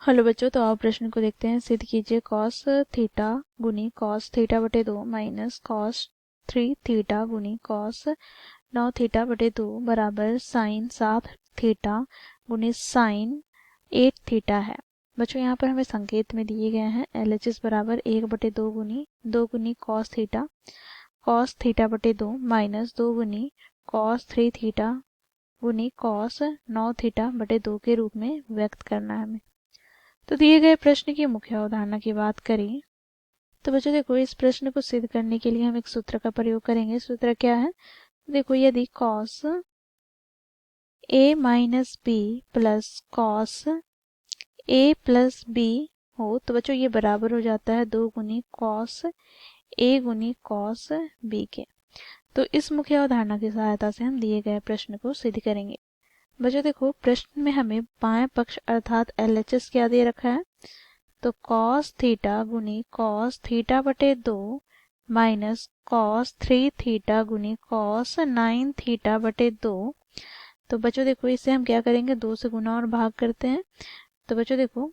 Hello बच्चों, तो आप प्रश्न को देखते हैं। सिद्ध कीजिए कॉस थीटा गुनी कॉस थीटा बटे 2 माइनस कॉस 3 थीटा गुनी कॉस 9 थीटा बटे 2 बराबर साइन 7 थीटा गुनी साइन 8 थीटा है। बच्चों यहाँ पर हमें संकेत में दिए गए हैं LHS बराबर 1/2 गुनी कॉस थीटा बटे 2 माइनस 2 गुनी कॉस 3 थीटा गुनी कॉस 9 थीटा बटे 2 के रूप में व्यक्त करना है हमें। तो दिए गए प्रश्न की मुख्य अवधारणा की बात करें तो बच्चों देखो, इस प्रश्न को सिद्ध करने के लिए हम एक सूत्र का प्रयोग करेंगे। सूत्र क्या है? देखो, यदि cos a minus b plus cos a plus b हो तो बच्चों ये बराबर हो जाता है 2 गुनी cos a गुनी cos b के। तो इस मुख्य अवधारणा की सहायता से हम दिए गए प्रश्न को सिद्ध करेंगे। बच्चों देखो, प्रश्न में हमें बाएं पक्ष अर्थात LHS क्या दे रखा है? तो cos थीटा गुनी cos थीटा बटे 2 माइनस cos 3 थीटा गुनी cos 9 थीटा बटे 2। तो बच्चों देखो, इसे हम क्या करेंगे, 2 से गुना और भाग करते हैं। तो बच्चों देखो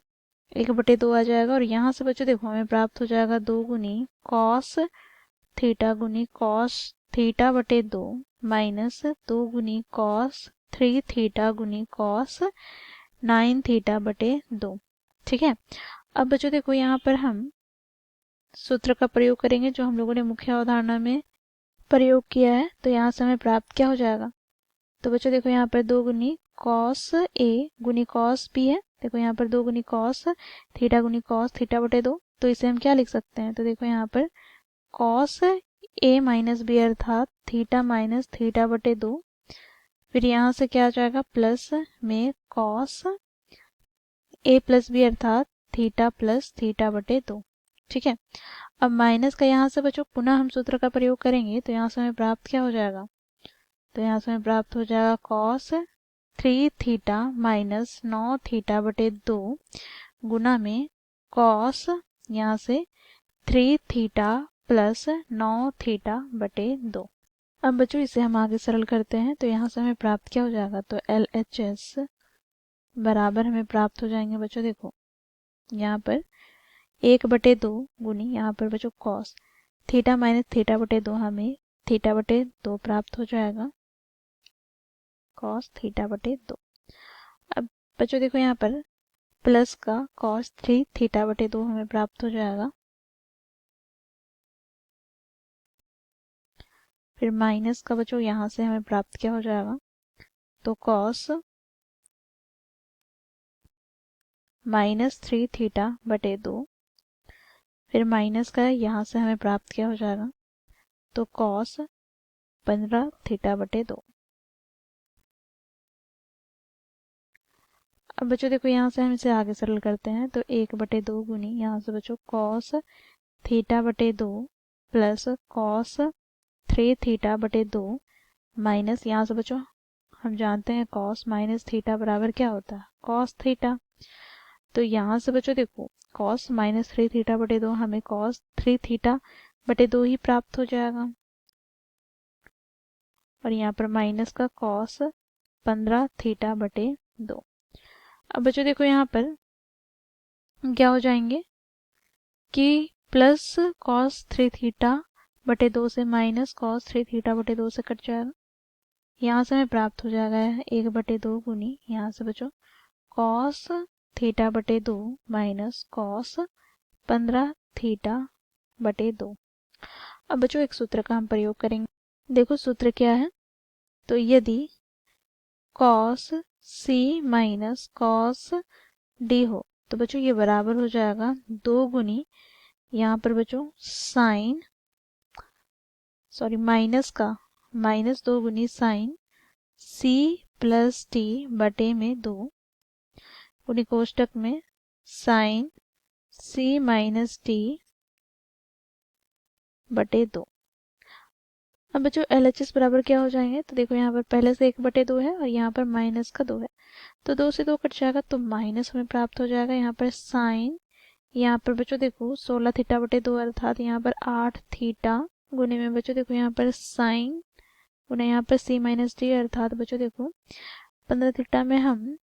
1/2 आ जाएगा और यहाँ से बच्चों देखो हमें प्राप्त हो जाएगा 2 गुनी cos थीटा गुनी cos थीटा बटे 2 माइनस 2 गुनी cos 3 थीटा गुनी cos 9 थीटा बटे 2। ठीक है। अब बच्चों देखो, यहाँ पर हम सूत्र का प्रयोग करेंगे जो हम लोगों ने मुख्य अवधारणा में प्रयोग किया है। तो यहाँ से हमें प्राप्त क्या हो जाएगा? तो बच्चों देखो, यहाँ पर 2 गुनी कॉस ए गुनी कॉस बी है। देखो यहाँ पर 2 गुनी कॉस थीटा गुनी कॉस थीटा बटे 2। तो इसे हम क्या लिख सकते हैं? तो देखो यहाँ पर कॉस ए माइनस बी अर्थात थीटा माइनस थीटा बटे 2। फिर यहाँ से क्या आ जाएगा? प्लस में कॉस ए प्लस बी अर्थात थीटा प्लस थीटा बटे 2। ठीक है। अब माइनस का यहाँ से बच्चों पुनः हम सूत्र का प्रयोग करेंगे तो यहाँ से हमें प्राप्त क्या हो जाएगा? तो यहाँ से हमें प्राप्त हो जाएगा कॉस 3 थीटा माइनस 9 थीटा बटे 2 गुना में कॉस यहाँ से 3 थीटा प्लस 9 थीटा बटे 2। अब बच्चों इसे हम आगे सरल करते हैं तो यहाँ से हमें प्राप्त क्या हो जाएगा? तो LHS बराबर हमें प्राप्त हो जाएंगे बच्चों, देखो यहाँ पर 1/2 गुनी यहाँ पर बच्चों कॉस थीटा माइनस थीटा बटे 2, हमें थीटा बटे 2 प्राप्त हो जाएगा कॉस थीटा बटे 2। अब बच्चों देखो यहाँ पर प्लस का कॉस 3 थीटा बटे 2 हमें प्राप्त हो जाएगा। फिर माइनस का बच्चों यहाँ से हमें प्राप्त क्या हो जाएगा? तो कॉस माइनस 3 थीटा बटे 2। फिर माइनस का यहाँ से हमें प्राप्त क्या हो जाएगा? तो कॉस 15 थीटा बटे 2। अब बच्चों देखो, यहाँ से हम इसे आगे सरल करते हैं तो 1/2 गुनी यहाँ से बच्चों कॉस थीटा बटे 2 प्लस कॉस 3 थीटा बटे 2 माइनस यहाँ से बच्चों हम जानते हैं कॉस माइनस थीटा बराबर क्या होता है? Cos theta. तो यहाँ से बच्चों देखो कॉस माइनस 3 थीटा बटे 2 हमें कॉस 3 थीटा बटे 2 ही प्राप्त हो जाएगा। और यहाँ पर माइनस का कॉस 15 थीटा बटे 2। अब बच्चों देखो यहाँ पर क्या हो जाएंगे कि प्लस कॉस 3 थीटा बटे 2 से माइनस कॉस 3 थीटा बटे 2 से कट जाएगा। यहाँ से हमें प्राप्त हो जाएगा 1/2 गुनी यहाँ से बच्चों कॉस थीटा बटे 2 माइनस कॉस 15 थीटा बटे 2। अब बच्चों एक सूत्र का हम प्रयोग करेंगे। देखो सूत्र क्या है? तो यदि कॉस सी माइनस कॉस डी हो तो बच्चों ये बराबर हो जाएगा 2 गुनी यहाँ पर बच्चों साइन माइनस 2 गुनी साइन सी प्लस टी बटे में 2 गुनी कोष्टक में साइन सी माइनस टी बटे 2। अब बच्चों LHS बराबर क्या हो जाएंगे? तो देखो यहाँ पर पहले से 1/2 है और यहाँ पर माइनस का 2 है तो 2 से 2 कट जाएगा तो माइनस हमें प्राप्त हो जाएगा यहाँ पर साइन, यहाँ पर बच्चों देखो 16 थीटा बटे 2 अर्थात यहाँ पर 8 थीटा गुने में बच्चों देखो यहाँ पर साइन गुना यहाँ पर सी माइनस डी अर्थात बच्चों देखो 15 थीटा में हम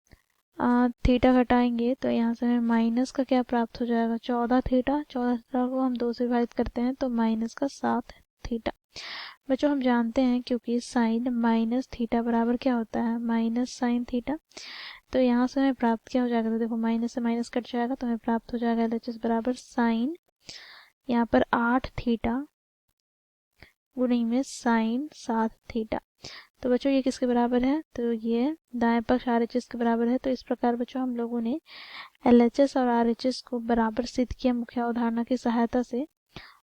थीटा घटाएंगे तो यहाँ से हमें माइनस का क्या प्राप्त हो जाएगा, 14 थीटा। 14 थीटा को हम 2 से विभाजित करते हैं तो माइनस का 7 थीटा। बच्चों हम जानते हैं क्योंकि साइन माइनस थीटा बराबर क्या होता है, माइनस साइन थीटा। तो यहाँ से हमें प्राप्त क्या हो जाएगा, तो देखो माइनस से माइनस कट जाएगा तो हमें प्राप्त हो जाएगा LHS बराबर साइन यहाँ पर 8 थीटा गुणे में साइन 7 थीटा। तो बच्चों ये किसके बराबर है, तो ये दाएं पक्ष RHS के बराबर है। तो इस प्रकार बच्चों हम लोगों ने LHS और RHS को बराबर सिद्ध किया मुख्य अवधारणा की सहायता से।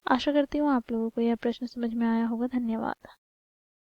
आशा करती हूँ आप लोगों को यह प्रश्न समझ में आया होगा। धन्यवाद।